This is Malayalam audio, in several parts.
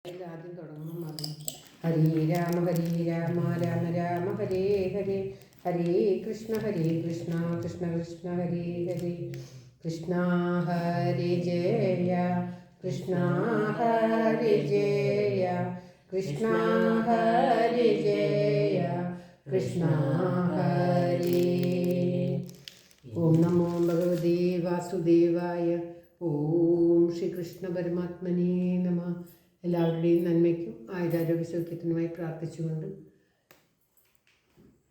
ആദ്യം തുടങ്ങും മതി. ഹരേ രാമ രാമ രാമ ഹരേ ഹരേ, ഹരേ കൃഷ്ണ കൃഷ്ണ കൃഷ്ണ ഹരേ ഹരേ. കൃഷ്ണ ഹരി ജയ കൃഷ്ണ ഹരി ജയ കൃഷ്ണ ഹരി ജയ കൃഷ്ണ ഹരി. ഓം നമോ ഭഗവതേ വാസുദേവായ. ഓം ശ്രീകൃഷ്ണ പരമാത്മനേ നമ. എല്ലാവരുടെയും നന്മയ്ക്കും ആയുരാരോഗ്യ സൗഖ്യത്തിനുമായി പ്രാർത്ഥിച്ചുകൊണ്ട്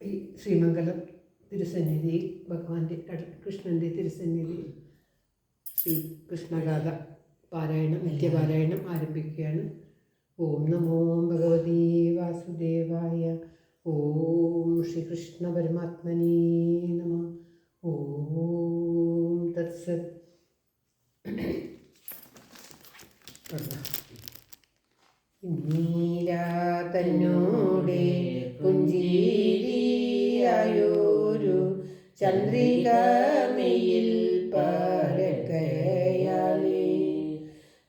ഈ ശ്രീമംഗലം തിരുസന്നിധിയിൽ ഭഗവാന്റെ കൃഷ്ണൻ്റെ തിരുസന്നിധിയിൽ ശ്രീ കൃഷ്ണഗാഥ പാരായണം നിത്യപാരായണം ആരംഭിക്കുകയാണ്. ഓം നമോ ഭഗവതേ വാസുദേവായ. ഓം ശ്രീകൃഷ്ണ പരമാത്മനേ നമ. ഓം തത്സത്. നീലാ തന്നോടെ പുഞ്ചിരിയായൊരു ചന്ദ്രികമയിൽ പരക്കയാലേ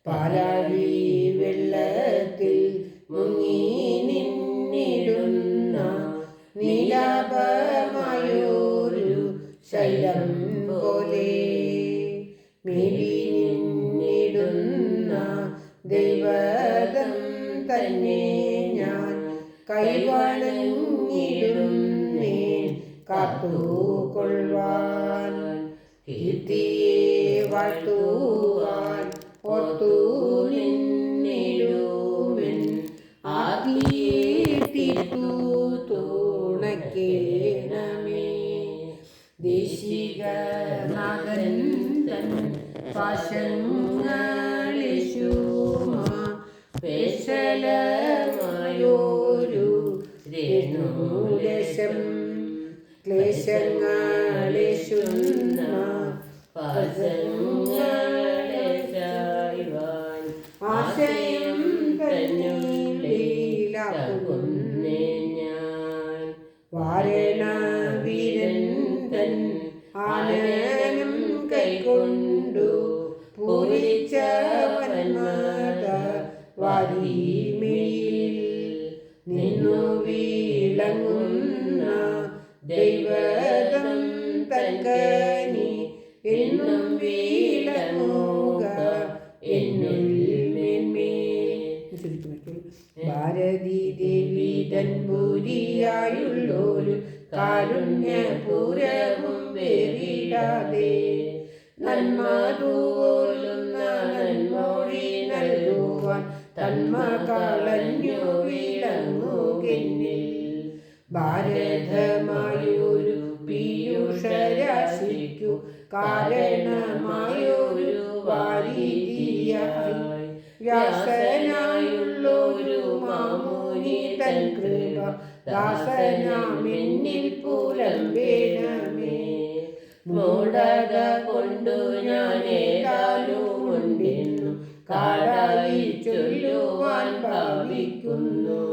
പാലാഴി വെള്ളത്തിൽ മുങ്ങി നിന്നിടുന്ന നീലാഭമായൊരു ശൈലം പോലെ മേലി നിന്നിടുന്ന ദൈവതം തന്നെ ഞാൻ കൈവണങ്ങിടുന്നേൻ കാത്തുകൊള്ളുവാൻ. കീർത്തിയെ വാഴ്ത്തുവാൻ ഓർത്തു നിന്നിടുമെൻ ആദിയെ തീർത്തു തുണക്കേണമേ. ദേശികനാഥൻ തൻ പാശങ്ങളിശുമാ പേശലമായൊരു രേണുലേശം ക്ലേശങ്ങളേശുന്ന പാശങ്ങളേശായുവാൻ ആശയം തന്നിലീലാകുന്നേ ഞാൻ. വാരണ വീരൻ തൻ ആനനം കൈകൊണ്ടു പൂരിച്ച വന്മാത വാരിമേയിൽ നിന്നു വീളങ്ങുന്ന ദൈവതം തൻകനി എന്നും വീളങ്ങുക എന്നുള്ളിൽ മേന്മേൽ. ഭാരതീ ദേവി തൻപുരിയായുള്ളൊരു കാരുണ്യപൂരവും വേറിടാതെ നന്മതുപോലുന്ന നന്മൊഴി നൽകുവാൻ തന്മ കളഞ്ഞു വിളങ്ങുകെന്നിൽ. ഭാരതമായൊരു പീയൂഷരാശിക്കു കാരണമായൊരു വാരിധിയായി വ്യാസനായുള്ളൊരു മാമുനി തൻ കൃപ ദാസനാമെന്നിൽ പുലമ്പേണമേ. മൂഢത കൊണ്ടു ഞാൻ ഏതാലുമുണ്ടെന്നു കാടായി ചൊല്ലുവാൻ ഭാവിക്കുന്നു.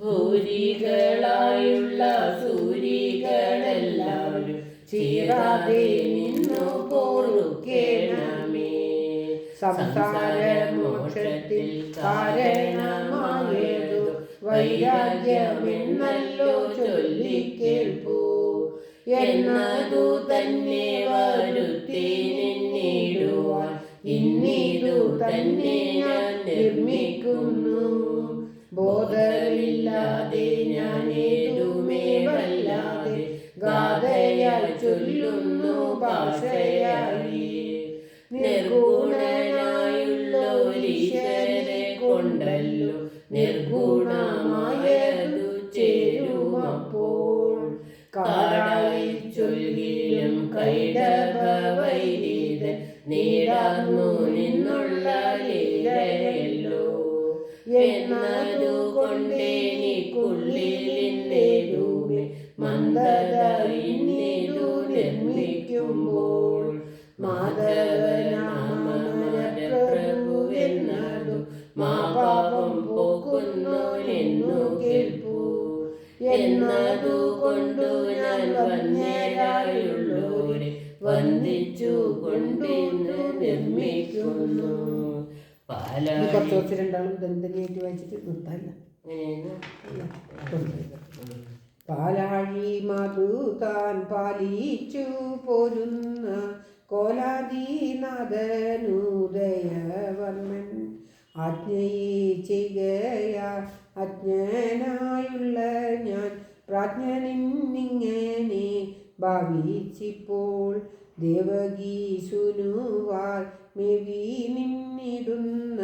ഭൂരികളായുള്ള സൂരികളെല്ലാവരും ചീറാതെ നിന്നു പൊറുക്കേണമേ. സംസാരമോക്ഷത്തിൽ കാരണമായതു വൈരാഗ്യമെന്നല്ലോ ചൊല്ലിക്കേൾപ്പൂ. എന്നതു തന്നെ വരുത്തി നിന്നിടുവാൻ ഇന്നിതു തന്നെ ഞാൻ നിർമ്മിക്കുന്നു. ബോധമില്ലാതെ ഞാൻ ഏതുമേ വല്ലാതെ ഗാഥയാൽ ചൊല്ലുന്നു ഭാഷയായി. നിർഗുണനായുള്ളൊരീശ്വരനെ കൊണ്ടല്ലോ നിർഗുണമായതു ചേരുമപ്പോൾ. കാടായി ചൊല്ലിയും കൈടഭവൈരീതൻ നീടാർന്നു നിന്നുള്ള ലീലയല്ലോ. എന്നതു കൊണ്ടെനിക്കുള്ളിലിന്നേതുമേ മന്ദത ഇന്നിതു നിർമ്മിക്കുമ്പോൾ. മാധവനാമപ്രഭു എന്നതു മാപാപം പോക്കുന്നോനെന്നു കേൾപ്പൂ. എന്നതു കൊണ്ടു ഞാൻ വന്യരായുള്ളോരെ വന്ദിച്ചു കൊണ്ടിന്നു നിർമ്മിക്കുന്നു. പാലാഴി കുറച്ച് കുറച്ച് രണ്ടാളും ദന്തനിയായിട്ട് വായിച്ചിട്ട് നിർത്താല്ല. പാലാഴി മധു താൻ പാലിച്ചു പോരുന്ന കോലാദിനാഥനുദയവർമ്മൻ ആജ്ഞയെ ചെയ്യുകയാ അജ്ഞനായുള്ള ഞാൻ പ്രാജ്ഞ നിന്നിങ്ങനെ ഭാവിച്ചിപ്പോൾ ദേവകീസുനുവാൽ മെവി നിന്നിടുന്ന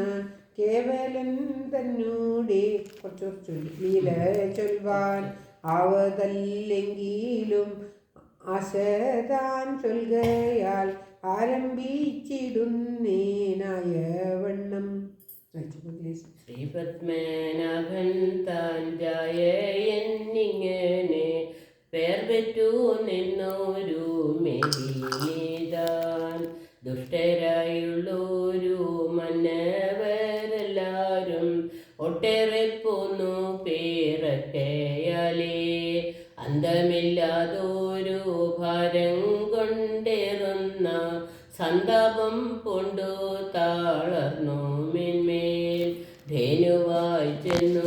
കേവലൻ തന്നൂടെ കുറച്ച് ലീല ചൊൽവാൻ ആവതല്ലെങ്കിലും ആശതാൻ ചൊൽകയാൽ ആരംഭിച്ചിടുന്നേനായ വണ്ണം. ശ്രീപത്മനാഭൻ താൻ ജായ എന്നിങ്ങനെ പേർ പെറ്റു നിന്നൊരു മെതിതാൻ ദുഷ്ടരായുള്ളൊരു മന്നവരെല്ലാരും ഒട്ടേറെ പോന്നു പേരൊക്കെയാലേ അന്തമില്ലാതൊരു ഭാരം കൊണ്ടേറുന്ന സന്താപം കൊണ്ടു താളർന്നു മേന്മേൽ ധേനുവായി ചെന്നു